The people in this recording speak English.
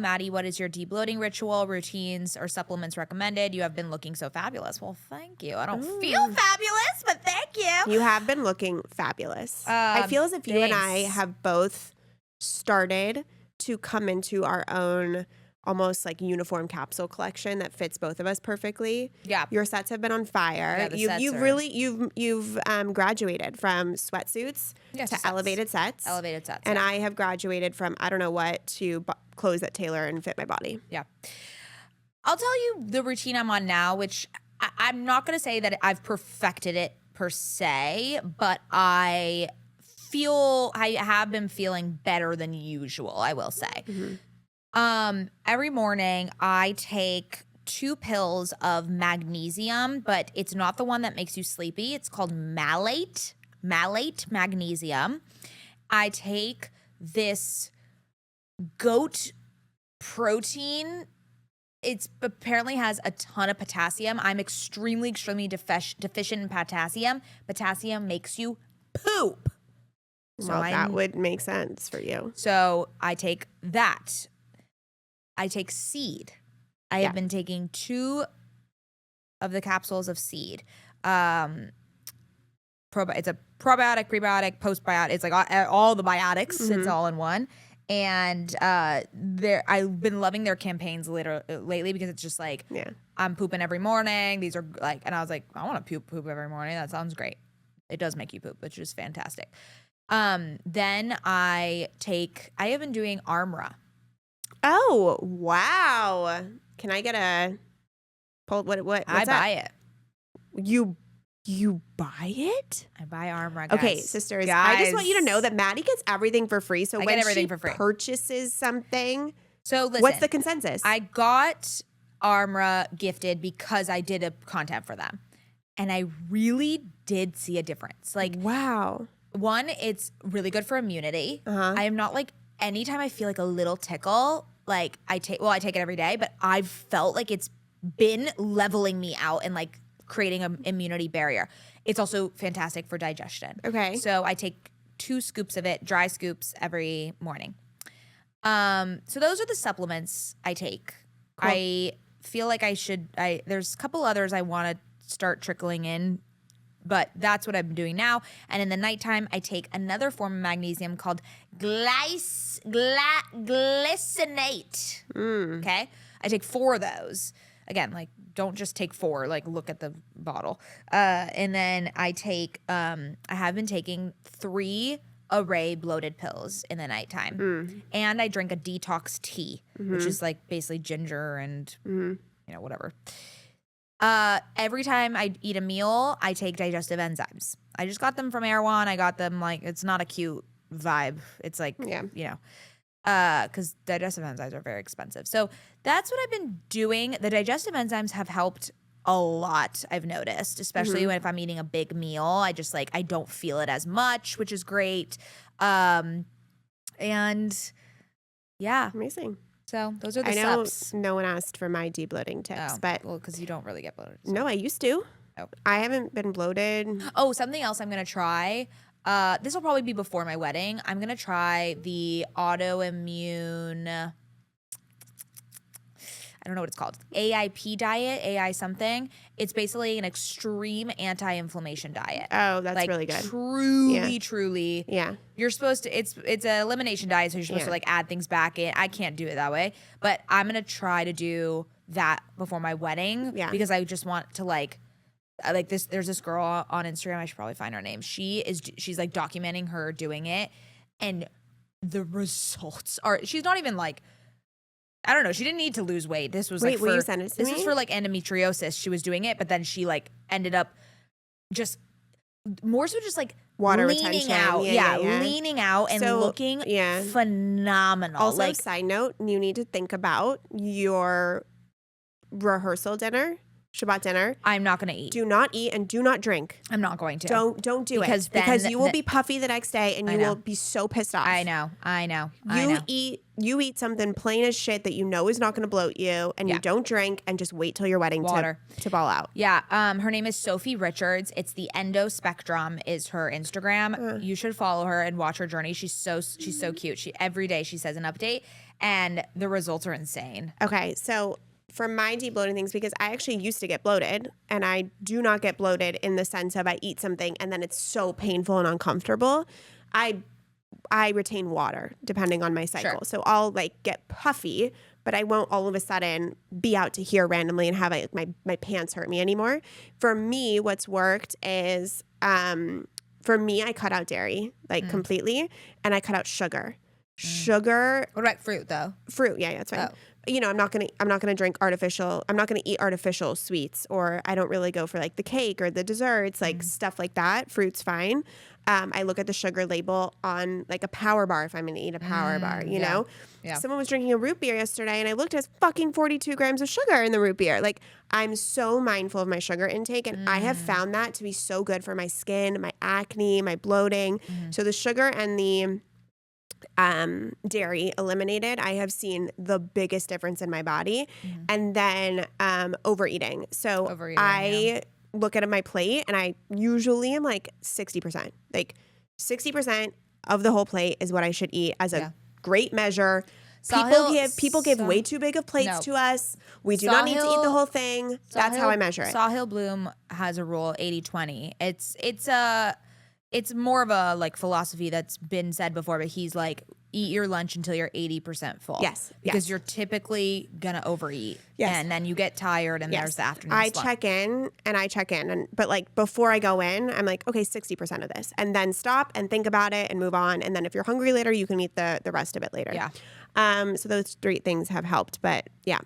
Mady, what is your de-bloating ritual, routines, or supplements recommended? You have been looking so fabulous. Well, thank you. I don't feel fabulous, but thank you. You have been looking fabulous. I feel as if you and I have both started to come into our own almost like uniform capsule collection that fits both of us perfectly. Yeah. Your sets have been on fire. Yeah, you've graduated from sweatsuits to elevated sets. Elevated sets. And I have graduated from I don't know what to clothes that tailor and fit my body. Yeah. I'll tell you the routine I'm on now, which I'm not going to say that I've perfected it per se, but I have been feeling better than usual, I will say. Mm-hmm. Every morning I take 2 pills of magnesium, but it's not the one that makes you sleepy. It's called malate magnesium. I take this goat protein. It apparently has a ton of potassium. I'm extremely deficient in potassium. Potassium makes you poop. Well, that would make sense for you. So I take that. I take seed. I have been taking 2 of the capsules of seed. It's a probiotic, prebiotic, postbiotic. It's like all the biotics. It's all in one. And I've been loving their campaigns lately because it's just like I'm pooping every morning. These are like, and I was like, I want to poop every morning. That sounds great. It does make you poop, which is fantastic. Then I have been doing Armra. Oh, wow. Can I get a pull? What's I buy it. You buy it? I buy Armra, guys. Okay, sisters, I just want you to know that Mady gets everything for free. So when she purchases something, so listen, what's the consensus? I got Armra gifted because I did a content for them. And I really did see a difference. Like, wow. One, it's really good for immunity. I am not like, anytime I feel like a little tickle, like I take it every day, but I've felt like it's been leveling me out and like creating an immunity barrier. It's also fantastic for digestion. Okay. So I take 2 scoops of it, dry scoops every morning. So those are the supplements I take. Cool. I feel like there's a couple others I want to start trickling in, but that's what I'm doing now. And in the nighttime, I take another form of magnesium called glycinate. Okay? I take 4 of those. Again, like, don't just take 4. Like, look at the bottle. And then I have been taking 3 array bloated pills in the nighttime. And I drink a detox tea, which is like basically ginger and, whatever. Every time I eat a meal, I take digestive enzymes. I just got them from Erewhon. I got them like, it's not a cute vibe. It's like, because digestive enzymes are very expensive. So that's what I've been doing. The digestive enzymes have helped a lot, I've noticed, especially if I'm eating a big meal. I just like, I don't feel it as much, which is great. And yeah. Amazing. So those are the subs. No one asked for my de-bloating tips, but because you don't really get bloated. So. No, I used to. Oh. I haven't been bloated. Oh, something else I'm gonna try. This will probably be before my wedding. I'm gonna try the autoimmune. I don't know what it's called. AIP diet, AI something. It's basically an extreme anti-inflammation diet. Oh, that's like, really good. Truly. Yeah. You're supposed to, it's an elimination diet, so you're supposed to like add things back in. I can't do it that way, but I'm going to try to do that before my wedding because I just want to like this, there's this girl on Instagram, I should probably find her name. She's like documenting her doing it, and the results are, she's not even like, I don't know. She didn't need to lose weight. This was will you send it to me? This was for like endometriosis. She was doing it, but then she like ended up just more so just like water leaning retention. Out. Leaning out and looking phenomenal. Also, like, side note, you need to think about your rehearsal dinner. Shabbat dinner. I'm not going to eat. Do not eat and do not drink. I'm not going to. Don't do it. Because you will be puffy the next day and you will be so pissed off. I know. You eat something plain as shit that you know is not going to bloat you, and you don't drink, and just wait till your wedding to ball out. Yeah. Her name is Sophie Richards. It's the Endo Spectrum is her Instagram. You should follow her and watch her journey. She's so cute. Every day she says an update. and the results are insane. Okay, so for my de-bloating things, because I actually used to get bloated, and I do not get bloated in the sense of I eat something and then it's so painful and uncomfortable. I retain water depending on my cycle. Sure. So I'll like get puffy, but I won't all of a sudden be out to here randomly and have my pants hurt me anymore. For me, what's worked is for me, I cut out dairy like completely, and I cut out sugar. Sugar. What about fruit though? Fruit, yeah, that's fine. You know, I'm not gonna drink artificial. I'm not gonna eat artificial sweets, or I don't really go for like the cake or the desserts, like stuff like that. Fruit's fine. I look at the sugar label on like a power bar if I'm gonna eat a power bar. You know, someone was drinking a root beer yesterday, and I looked at fucking 42 grams of sugar in the root beer. Like, I'm so mindful of my sugar intake, and I have found that to be so good for my skin, my acne, my bloating. So the sugar and the dairy eliminated, I have seen the biggest difference in my body. And then overeating. So I look at my plate, and I usually am like 60%. Like 60% of the whole plate is what I should eat as a great measure. People give way too big of plates to us. We do not need to eat the whole thing. That's how I measure it. Sahil Bloom has a rule, 80-20. It's more of a like philosophy that's been said before, but he's like, eat your lunch until you're 80% full. Yes. Because you're typically going to overeat. Yes. And then you get tired, and there's the afternoon slump. I check in. But like before I go in, I'm like, okay, 60% of this. And then stop and think about it and move on. And then if you're hungry later, you can eat the rest of it later. Yeah. So those 3 things have helped. But yeah,